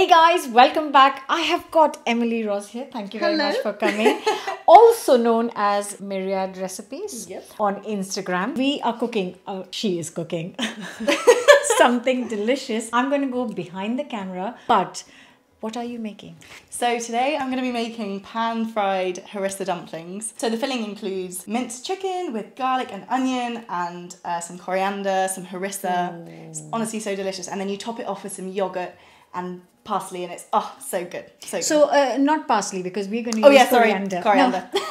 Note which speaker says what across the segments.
Speaker 1: guys, welcome back. I have got Emily Roz here. Thank you very
Speaker 2: Hello.
Speaker 1: much for coming. Also known as Myriad Recipes
Speaker 2: Yep.
Speaker 1: on Instagram. We are cooking, she is cooking something delicious. I'm going to go behind the camera, but what are you making?
Speaker 2: So today I'm going to be making pan-fried harissa dumplings. So the filling includes minced chicken with garlic and onion and some coriander, some harissa. It's honestly so delicious. And then you top it off with some yogurt and parsley, and it's so good. So good.
Speaker 1: So not parsley, because we're going to use coriander.
Speaker 2: Coriander.
Speaker 1: No.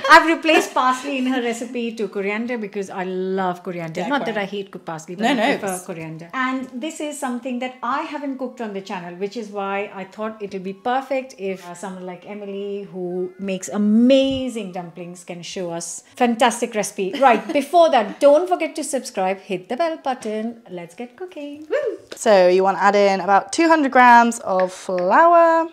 Speaker 1: I've replaced parsley in her recipe to coriander because I love coriander.
Speaker 2: Yeah,
Speaker 1: Not that I hate parsley, but I prefer coriander. And this is something that I haven't cooked on the channel, which is why I thought it would be perfect if someone like Emily, who makes amazing dumplings, can show us fantastic recipe. Right, before that, don't forget to subscribe, hit the bell button. Let's get cooking. Woo!
Speaker 2: So you want to add in about 200 grams of flour.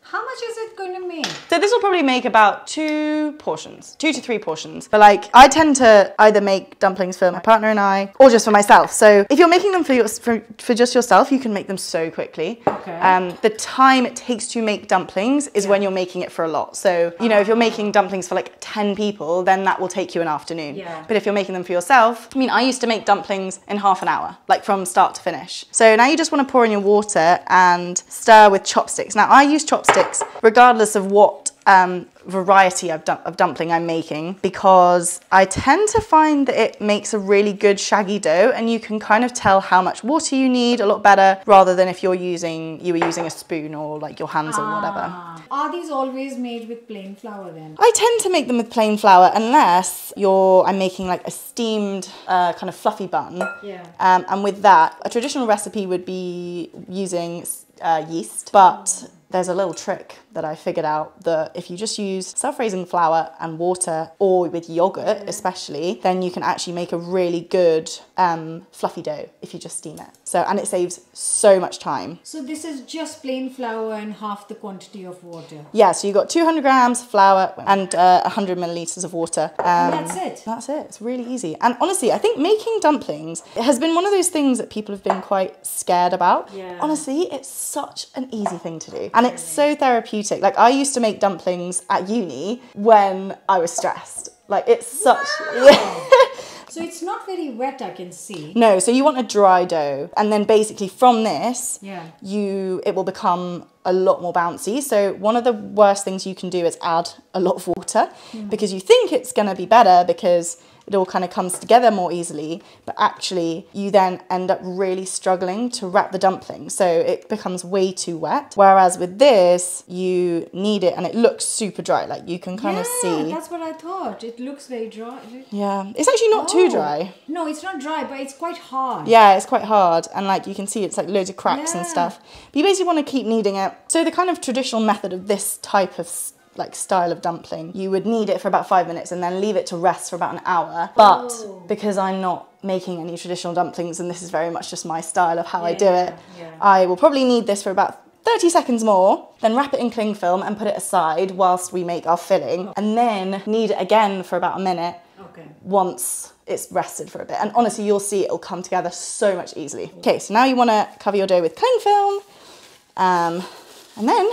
Speaker 1: How much is it going to make?
Speaker 2: So this will probably make about 2 to 3 portions. But like, I tend to either make dumplings for my partner and I, or just for myself. So if you're making them for just yourself, you can make them so quickly.
Speaker 1: Okay.
Speaker 2: The time it takes to make dumplings is when you're making it for a lot. So, you know, if you're making dumplings for like 10 people, then that will take you an afternoon.
Speaker 1: Yeah.
Speaker 2: But if you're making them for yourself, I mean, I used to make dumplings in half an hour, like from start to finish. So now you just want to pour in your water and stir with chopsticks. Now I use chopsticks regardless of what variety of dumpling I'm making, because I tend to find that it makes a really good shaggy dough, and you can kind of tell how much water you need a lot better, rather than if you were using a spoon or like your hands or whatever.
Speaker 1: Are these always made with plain flour then?
Speaker 2: I tend to make them with plain flour unless I'm making like a steamed kind of fluffy bun.
Speaker 1: Yeah.
Speaker 2: And with that, a traditional recipe would be using yeast, but there's a little trick that I figured out, that if you just use self-raising flour and water, or with yogurt especially, then you can actually make a really good fluffy dough if you just steam it. So, and it saves so much time.
Speaker 1: So this is just plain flour and half the quantity of water?
Speaker 2: Yeah, so you've got 200 grams flour and 100 millilitres of water.
Speaker 1: And that's it?
Speaker 2: That's it. It's really easy. And honestly, I think making dumplings has been one of those things that people have been quite scared about.
Speaker 1: Yeah.
Speaker 2: Honestly, it's such an easy thing to do. And it's so therapeutic. Like, I used to make dumplings at uni when I was stressed. Like, it's such...
Speaker 1: Wow. So it's not very wet, I can see.
Speaker 2: No, so you want a dry dough. And then basically from this, it will become a lot more bouncy. So one of the worst things you can do is add a lot of water, because you think it's going to be better because it all kind of comes together more easily, but actually you then end up really struggling to wrap the dumpling. So it becomes way too wet. Whereas with this, you knead it and it looks super dry. Like, you can kind of see.
Speaker 1: Yeah, that's what I thought. It looks very dry.
Speaker 2: Yeah, it's actually not too dry.
Speaker 1: No, it's not dry, but it's quite hard.
Speaker 2: Yeah, it's quite hard. And like, you can see it's like loads of cracks and stuff. But you basically want to keep kneading it. So the kind of traditional method of this type of like style of dumpling, you would knead it for about 5 minutes and then leave it to rest for about an hour. But because I'm not making any traditional dumplings, and this is very much just my style of how I do it, I will probably knead this for about 30 seconds more, then wrap it in cling film and put it aside whilst we make our filling, and then knead it again for about a minute once it's rested for a bit. And honestly, you'll see it'll come together so much easily. Okay, so now you want to cover your dough with cling film, and then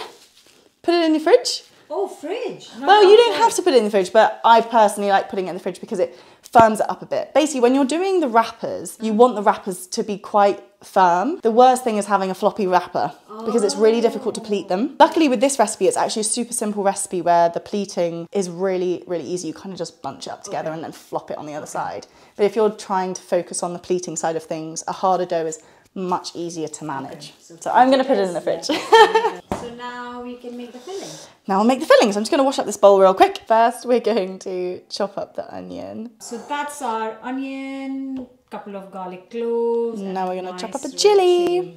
Speaker 2: put it in your fridge.
Speaker 1: Oh, fridge.
Speaker 2: Well, you don't have to put it in the fridge, but I personally like putting it in the fridge because it firms it up a bit. Basically, when you're doing the wrappers, you want the wrappers to be quite firm. The worst thing is having a floppy wrapper, because it's really difficult to pleat them. Luckily with this recipe, it's actually a super simple recipe where the pleating is really, really easy. You kind of just bunch it up together and then flop it on the other side. But if you're trying to focus on the pleating side of things, a harder dough is much easier to manage. So I'm going to put it in the fridge.
Speaker 1: So now we can make the filling.
Speaker 2: Now I'll make the filling. So I'm just going to wash up this bowl real quick. First, we're going to chop up the onion.
Speaker 1: So that's our onion, couple of garlic cloves.
Speaker 2: Now we're going to chop up a chili.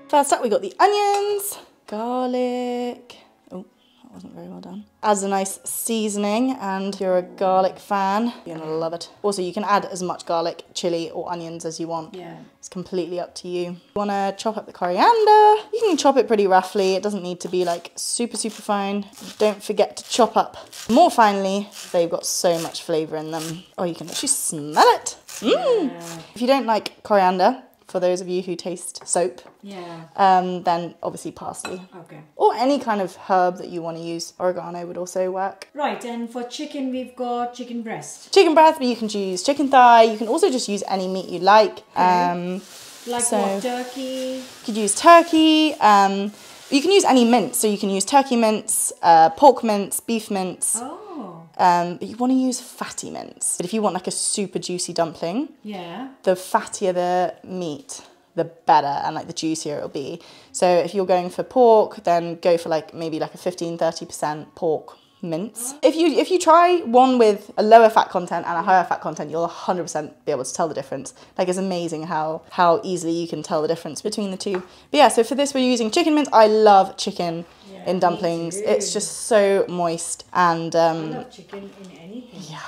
Speaker 2: First up, we got the onions, garlic. Oh, that wasn't very well done. Adds a nice seasoning, and if you're a garlic fan, you're gonna love it. Also, you can add as much garlic, chili, or onions as you want.
Speaker 1: Yeah.
Speaker 2: It's completely up to you. You wanna chop up the coriander. You can chop it pretty roughly. It doesn't need to be like super, super fine. Don't forget to chop up more finely. They've got so much flavour in them. Oh, you can actually smell it. Yeah. If you don't like coriander, for those of you who taste soap.
Speaker 1: Yeah.
Speaker 2: Then obviously parsley.
Speaker 1: Okay.
Speaker 2: Or any kind of herb that you want to use. Oregano would also work.
Speaker 1: Right, and for chicken, we've got chicken breast.
Speaker 2: Chicken breast, but you can use chicken thigh. You can also just use any meat you like.
Speaker 1: Okay. What, turkey?
Speaker 2: You could use turkey. You can use any mince. So you can use turkey mince, pork mince, beef mince.
Speaker 1: Oh.
Speaker 2: But you want to use fatty mince. But if you want like a super juicy dumpling,
Speaker 1: yeah,
Speaker 2: the fattier the meat, the better, and like the juicier it'll be. So if you're going for pork, then go for like maybe like a 15-30% pork mince. If you try one with a lower fat content and a higher fat content, you'll 100% be able to tell the difference. Like, it's amazing how easily you can tell the difference between the two. But yeah, so for this we're using chicken mince. I love chicken in dumplings. It's just so moist and
Speaker 1: I love chicken in anything.
Speaker 2: Yeah.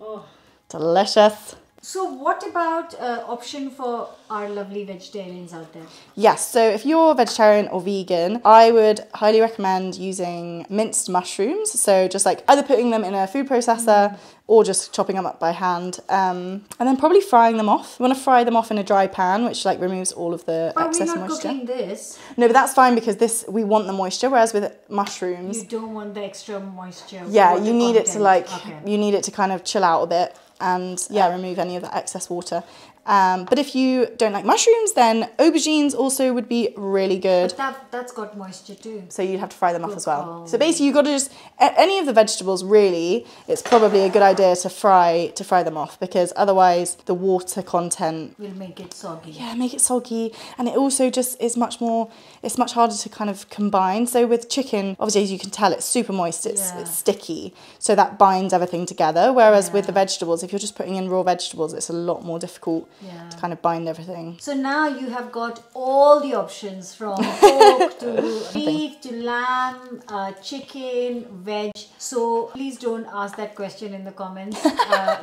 Speaker 1: Oh,
Speaker 2: delicious.
Speaker 1: So what about option for our lovely vegetarians out there?
Speaker 2: Yes, so if you're vegetarian or vegan, I would highly recommend using minced mushrooms. So just like either putting them in a food processor or just chopping them up by hand, and then probably frying them off. You want to fry them off in a dry pan, which like removes all of the excess moisture.
Speaker 1: Are we not cooking this?
Speaker 2: No, but that's fine because we want the moisture, whereas with mushrooms...
Speaker 1: You don't want the extra moisture.
Speaker 2: Yeah, you need it to like, you need it to kind of chill out a bit and remove any of the excess water. But if you don't like mushrooms, then aubergines also would be really good.
Speaker 1: But that's got moisture too.
Speaker 2: So you'd have to fry them off as well. So basically you've got to just, any of the vegetables really, it's probably a good idea to fry them off, because otherwise the water content
Speaker 1: will make it soggy.
Speaker 2: Yeah, make it soggy. And it also just is much more, it's much harder to kind of combine. So with chicken, obviously as you can tell, it's super moist, it's sticky. So that binds everything together. Whereas with the vegetables, if you're just putting in raw vegetables, it's a lot more difficult to kind of bind everything.
Speaker 1: So now you have got all the options from pork to beef to lamb, chicken, veg. So please don't ask that question in the comments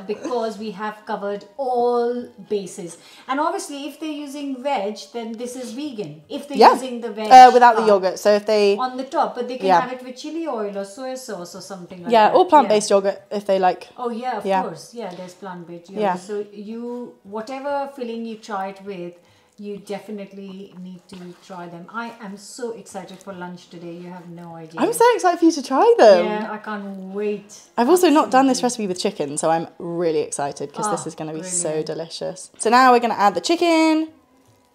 Speaker 1: because we have covered all bases. And obviously if they're using veg, then this is vegan. If they're using the veg
Speaker 2: without the yogurt, so if they
Speaker 1: on the top, but they can have it with chili oil or soy sauce or something like that.
Speaker 2: Yeah, or plant-based yogurt if they like.
Speaker 1: Oh yeah, of course. Yeah, there's plant-based yogurt. Yeah. So you, whatever filling you try it with, you definitely need to try them. I am so excited for lunch today. You have no idea.
Speaker 2: I'm so excited for you to try them.
Speaker 1: Yeah, I can't wait.
Speaker 2: I've also not done this recipe with chicken, so I'm really excited because this is going to be so delicious. So now we're going to add the chicken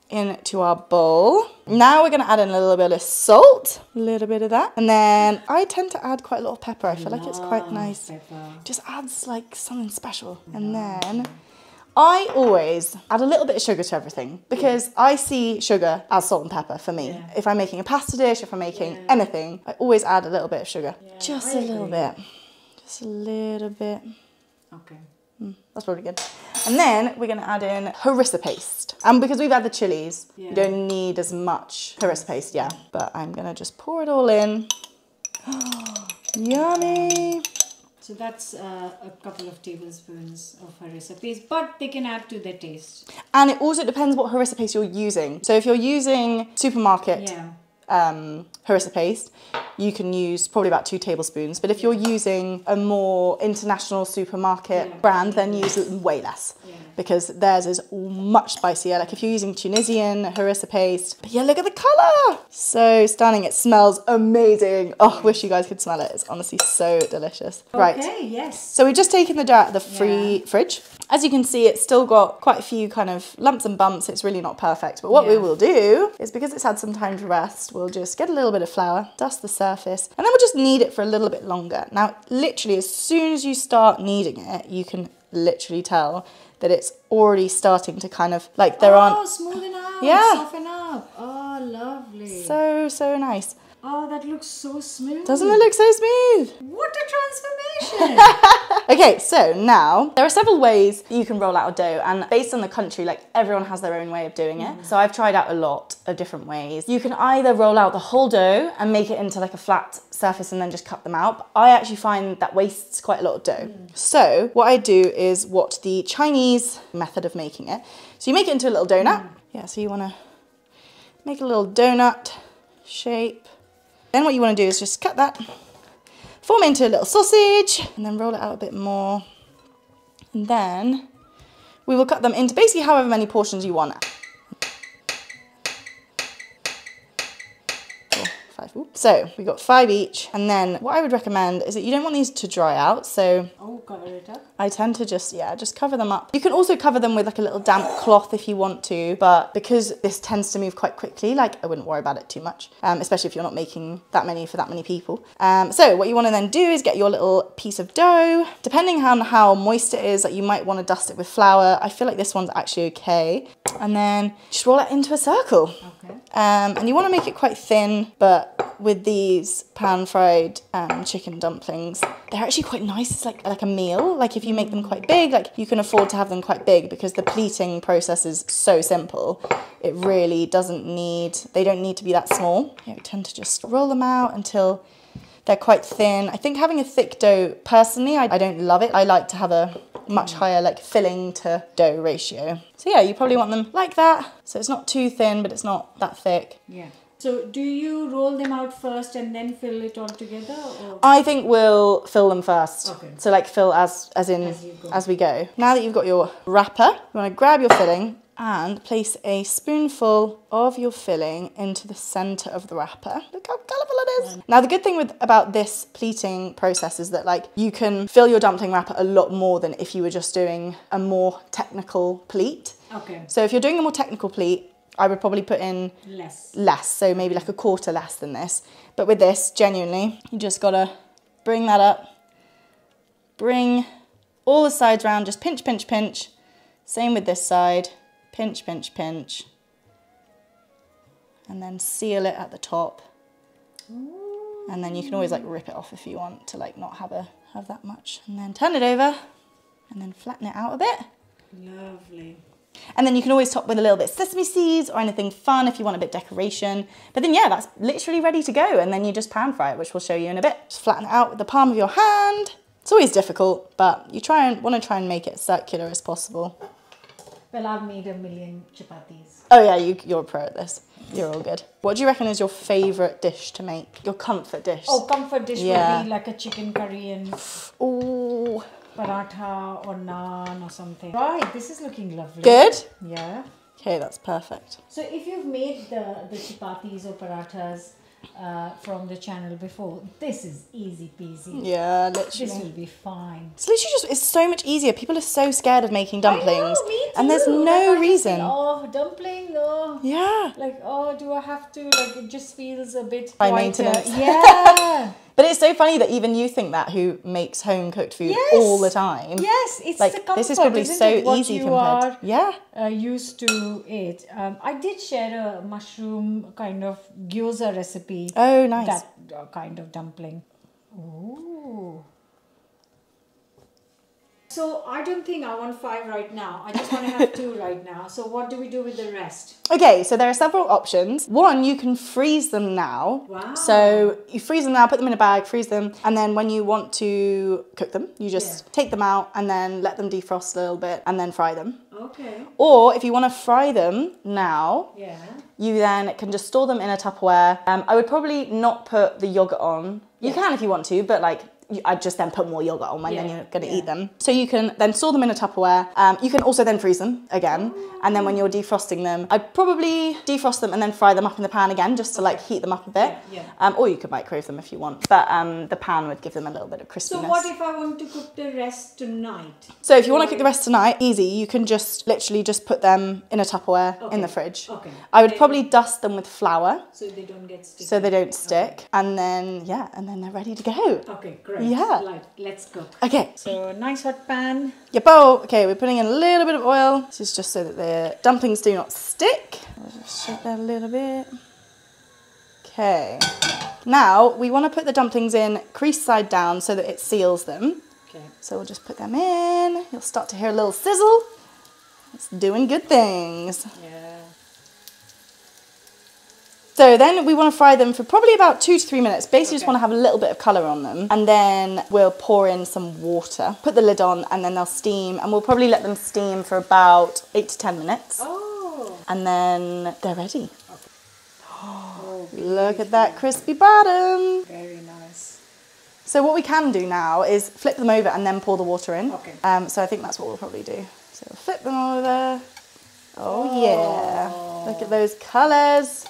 Speaker 2: into our bowl. Now we're going to add in a little bit of salt, a little bit of that. And then I tend to add quite a lot of pepper. I feel like it's quite nice. Pepper. Just adds like something special. And then I always add a little bit of sugar to everything because I see sugar as salt and pepper for me. If I'm making a pasta dish, if I'm making anything, I always add a little bit of sugar. Just a little bit. Just a little bit.
Speaker 1: Okay.
Speaker 2: That's probably good. And then we're going to add in harissa paste. And because we've had the chilies, you don't need as much harissa paste, but I'm going to just pour it all in. Yummy.
Speaker 1: So that's a couple of tablespoons of harissa paste, but they can add to their taste.
Speaker 2: And it also depends what harissa paste you're using. So if you're using supermarket harissa paste, you can use probably about 2 tablespoons. But if you're using a more international supermarket brand, then use way less. Because theirs is much spicier. Like if you're using Tunisian harissa paste. But yeah, look at the colour. So stunning. It smells amazing. Oh, wish you guys could smell it. It's honestly so delicious. Right.
Speaker 1: Okay, yes.
Speaker 2: So we've just taken the dough out of the fridge. As you can see, it's still got quite a few kind of lumps and bumps. It's really not perfect. But what we will do is, because it's had some time to rest, we'll just get a little bit of flour, dust the surface, and then we'll just knead it for a little bit longer. Now, literally, as soon as you start kneading it, you can literally tell that it's already starting to kind of, like, there aren't...
Speaker 1: Oh, smoothen out, soften up. Oh, lovely.
Speaker 2: So nice.
Speaker 1: Oh, that looks so smooth.
Speaker 2: Doesn't it look so smooth?
Speaker 1: What a transformation.
Speaker 2: Okay, so now there are several ways that you can roll out a dough, and based on the country, like everyone has their own way of doing it. So I've tried out a lot of different ways. You can either roll out the whole dough and make it into like a flat surface and then just cut them out. But I actually find that wastes quite a lot of dough. So what I do is what the Chinese method of making it. So you make it into a little donut. Yeah, so you want to make a little donut shape. Then what you want to do is just cut that, form it into a little sausage, and then roll it out a bit more. And then we will cut them into basically however many portions you want. 5. Ooh. So we got 5 each. And then what I would recommend is that you don't want these to dry out. So
Speaker 1: cover it up.
Speaker 2: I tend to just cover them up. You can also cover them with like a little damp cloth if you want to, but because this tends to move quite quickly, like I wouldn't worry about it too much, especially if you're not making that many for that many people. So what you want to then do is get your little piece of dough. Depending on how moist it is, like you might want to dust it with flour. I feel like this one's actually okay. And then just roll it into a circle.
Speaker 1: Okay.
Speaker 2: And you want to make it quite thin, but with these pan-fried chicken dumplings, they're actually quite nice. It's like a meal. Like if you make them quite big, like you can afford to have them quite big because the pleating process is so simple. It really doesn't need, they don't need to be that small. I tend to just roll them out until they're quite thin. I think having a thick dough, personally, I don't love it. I like to have a much higher like filling to dough ratio. So yeah, you probably want them like that. So it's not too thin, but it's not that thick.
Speaker 1: Yeah. So do you roll them out first and then fill it all together? Or?
Speaker 2: I think we'll fill them first.
Speaker 1: Okay.
Speaker 2: So like fill as we go. Now that you've got your wrapper, you want to grab your filling and place a spoonful of your filling into the center of the wrapper. Look how colourful it is. Now the good thing about this pleating process is that like you can fill your dumpling wrapper a lot more than if you were just doing a more technical pleat.
Speaker 1: Okay.
Speaker 2: So if you're doing a more technical pleat, I would probably put in less, so maybe like a quarter less than this. But with this, genuinely, you just gotta bring that up, bring all the sides round, just pinch, pinch, pinch. Same with this side, pinch, pinch, pinch. And then seal it at the top. Ooh. And then you can always like rip it off if you want to like not have that much. And then turn it over and then flatten it out a bit.
Speaker 1: Lovely.
Speaker 2: And then you can always top with a little bit of sesame seeds or anything fun if you want a bit of decoration. But then yeah, that's literally ready to go. And then you just pan fry it, which we'll show you in a bit. Just flatten it out with the palm of your hand. It's always difficult, but you want to try and make it circular as possible.
Speaker 1: Well, I've made a million chapatis.
Speaker 2: Oh yeah, you're a pro at this. You're all good. What do you reckon is your favourite dish to make? Your comfort dish?
Speaker 1: Oh, comfort dish would be like a chicken curry and
Speaker 2: ooh,
Speaker 1: paratha or naan or something. Right, this is looking lovely.
Speaker 2: Good?
Speaker 1: Yeah.
Speaker 2: Okay, that's perfect.
Speaker 1: So if you've made the chapatis or parathas from the channel before, this is easy peasy.
Speaker 2: Yeah, literally.
Speaker 1: This will be fine.
Speaker 2: It's literally it's so much easier. People are so scared of making dumplings.
Speaker 1: I know, me too.
Speaker 2: And there's no reason.
Speaker 1: Say, oh, dumpling, oh.
Speaker 2: Yeah.
Speaker 1: Like, oh, do I have to? Like, it just feels a bit
Speaker 2: high maintenance.
Speaker 1: Yeah.
Speaker 2: But it's so funny that even you think that, who makes home cooked food all the time.
Speaker 1: Yes, it's
Speaker 2: like
Speaker 1: the comfort,
Speaker 2: this is probably so easy compared.
Speaker 1: Used to it. I did share a mushroom kind of gyoza recipe.
Speaker 2: Oh, nice.
Speaker 1: That kind of dumpling. Ooh. So I don't think I want 5 right now. I just want to have 2 right now. So what do we do with the rest?
Speaker 2: Okay, so there are several options. One, you can freeze them now.
Speaker 1: Wow.
Speaker 2: So you freeze them now, put them in a bag, freeze them, and then when you want to cook them, you just take them out and then let them defrost a little bit and then fry them.
Speaker 1: Okay.
Speaker 2: Or if you want to fry them now, you then can just store them in a Tupperware. I would probably not put the yogurt on. You can if you want to, but like I'd just then put more yogurt on when then you're going to eat them. So you can then store them in a Tupperware. You can also then freeze them again. And then when you're defrosting them, I'd probably defrost them and then fry them up in the pan again just to like heat them up a bit. Or you could microwave them if you want. But the pan would give them a little bit of crispiness.
Speaker 1: So what if I want to cook the rest tonight?
Speaker 2: So if you want to cook the rest tonight, easy. You can just literally just put them in a Tupperware in the fridge. I would probably dust them with flour.
Speaker 1: So they don't get sticky.
Speaker 2: So they don't stick. And then, and then they're ready to go.
Speaker 1: Okay, great.
Speaker 2: Yeah.
Speaker 1: Right, let's cook.
Speaker 2: Okay.
Speaker 1: So nice hot pan.
Speaker 2: Your bowl. Okay, we're putting in a little bit of oil. This is just so that the dumplings do not stick. I'll just shake that a little bit. Okay. Now we want to put the dumplings in crease side down so that it seals them.
Speaker 1: Okay.
Speaker 2: So we'll just put them in. You'll start to hear a little sizzle. It's doing good things.
Speaker 1: Yeah.
Speaker 2: So then we want to fry them for probably about 2 to 3 minutes. Basically just want to have a little bit of colour on them. And then we'll pour in some water, put the lid on, and then they'll steam. And we'll probably let them steam for about 8 to 10 minutes.
Speaker 1: Oh.
Speaker 2: And then they're ready. Oh, look at that crispy bottom.
Speaker 1: Very nice.
Speaker 2: So what we can do now is flip them over and then pour the water in.
Speaker 1: Okay.
Speaker 2: So I think that's what we'll probably do. So we'll flip them over. Oh yeah. Look at those colours.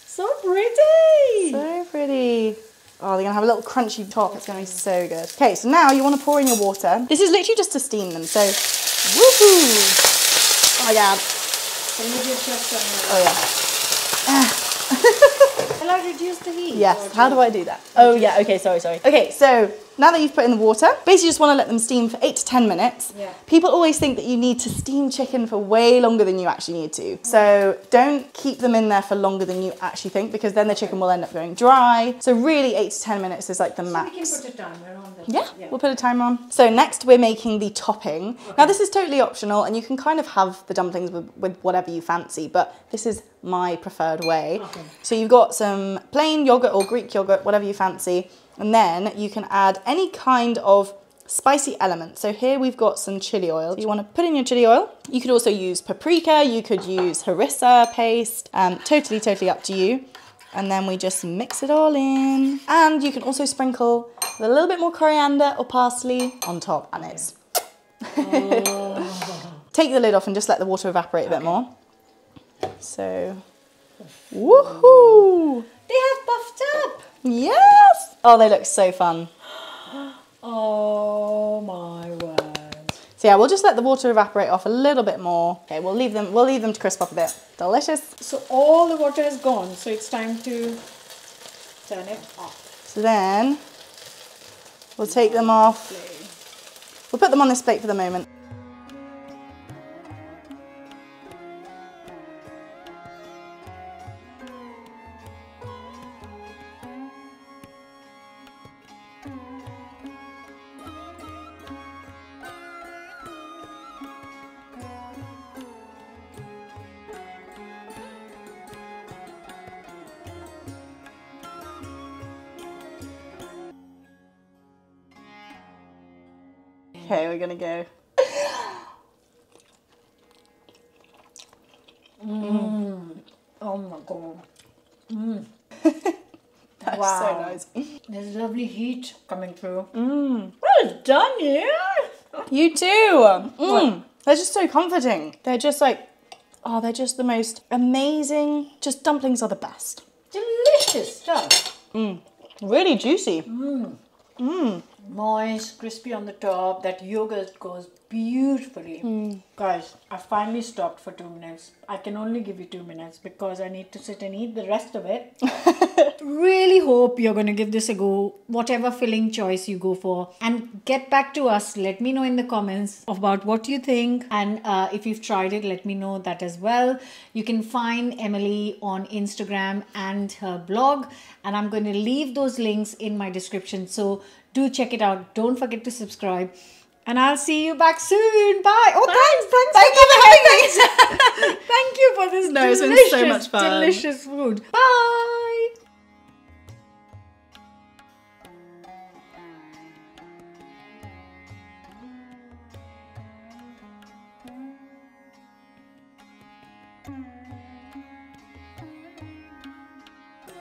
Speaker 1: So pretty.
Speaker 2: So pretty. Oh, they're gonna have a little crunchy top. It's gonna be so good. Okay, so now you want to pour in your water. This is literally just to steam them. So, woohoo! Oh my god.
Speaker 1: Can you just
Speaker 2: Oh yeah.
Speaker 1: Shall I reduce the heat?
Speaker 2: Yes. How do I do that? Oh yeah. Okay. Sorry. Okay. So now that you've put in the water, basically just want to let them steam for 8 to 10 minutes.
Speaker 1: Yeah.
Speaker 2: People always think that you need to steam chicken for way longer than you actually need to. So don't keep them in there for longer than you actually think, because then the chicken will end up going dry. So really 8 to 10 minutes is like the max.
Speaker 1: We can put a timer on this.
Speaker 2: Yeah, we'll put a timer on. So next we're making the topping. Okay. Now this is totally optional and you can kind of have the dumplings with whatever you fancy, but this is my preferred way. Okay. So you've got some plain yogurt or Greek yogurt, whatever you fancy, and then you can add any kind of spicy element. So here we've got some chili oil. You want to put in your chili oil. You could also use paprika, you could use harissa paste, totally up to you. And then we just mix it all in. And you can also sprinkle with a little bit more coriander or parsley on top, and it's... Take the lid off and just let the water evaporate a bit more. So, woohoo!
Speaker 1: They have puffed up.
Speaker 2: Yes! Oh, they look so fun.
Speaker 1: Oh my word.
Speaker 2: So yeah, we'll just let the water evaporate off a little bit more. Okay, we'll leave them to crisp up a bit. Delicious.
Speaker 1: So all the water is gone, so it's time to turn it off.
Speaker 2: So then we'll take them off. We'll put them on this plate for the moment. Okay, we're gonna go.
Speaker 1: Oh my god.
Speaker 2: That's
Speaker 1: wow.
Speaker 2: so nice.
Speaker 1: There's lovely heat coming through. Well done, yeah.
Speaker 2: You too. They're just so comforting. They're just like, oh, they're just the most amazing. Just dumplings are the best.
Speaker 1: Delicious stuff.
Speaker 2: Really juicy.
Speaker 1: Moist, crispy on the top. That yogurt goes beautifully. Guys, I finally stopped for 2 minutes. I can only give you 2 minutes because I need to sit and eat the rest of it. Really hope you're going to give this a go, whatever filling choice you go for. And get back to us. Let me know in the comments about what you think. And if you've tried it, let me know that as well. You can find Emily on Instagram and her blog. And I'm going to leave those links in my description. So do check it out. Don't forget to subscribe. And I'll see you back soon. Bye. Oh, thanks for having me. Thank you for this
Speaker 2: No, it's been so much fun.
Speaker 1: Delicious food. Bye.